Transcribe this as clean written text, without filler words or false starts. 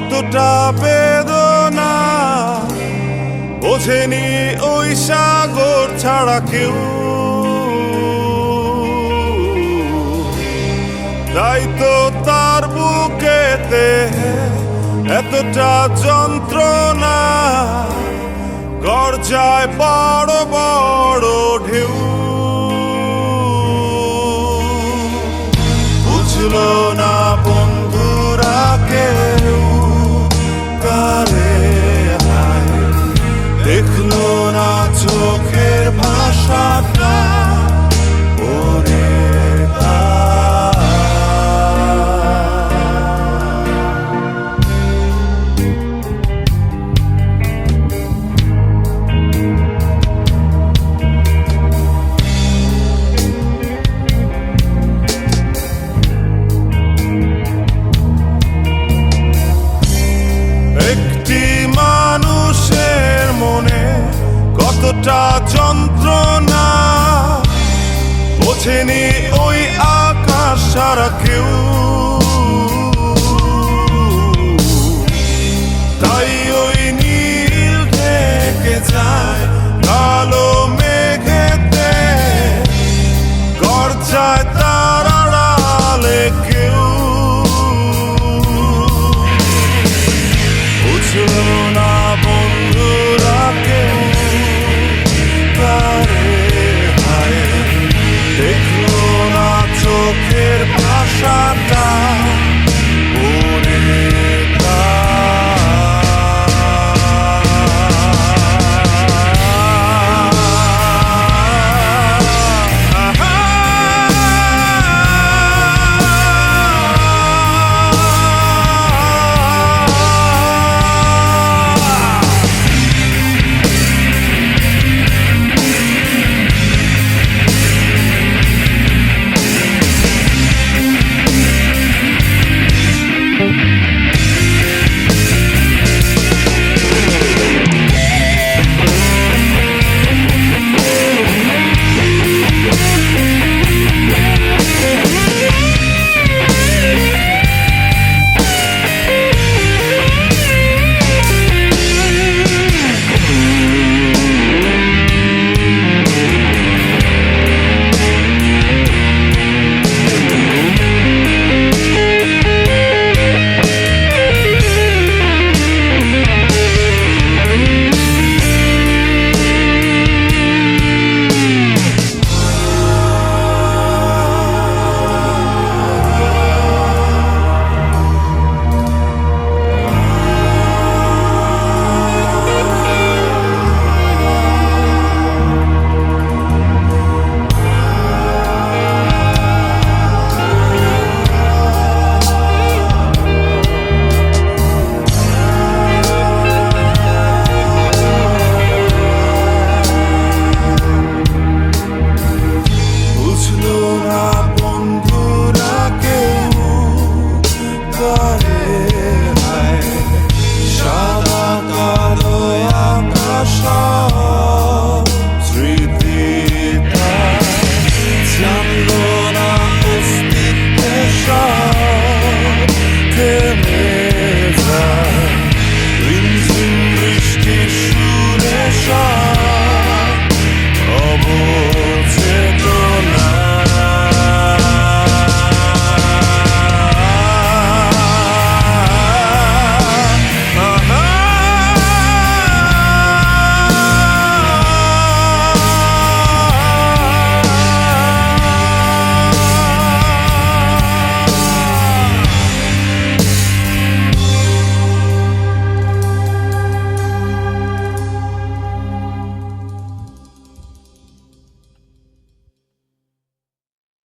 কতটা বেদনা বোঝেনি ওই সাগর ছাড়া কেউ। তাই তো তার বুকেতে এতটা যন্ত্রণা, গর্জায় বড় বড় ঢেউ। বুঝলো না বন্ধুরা কেউ কালে হায়, দেখলো না চোখের ভাষাটা ওরে কতটা যন্ত্রণা বোঝেনি ওই আকাশ ছাড়া কেউ। তাই ওই নীল ঢেকে যায় কালো মেঘেতে, গর্জায় তার আড়ালে কেউ। বুঝলো না বন্ধুরা কেউ দেখলো না চোখের ভাষাটা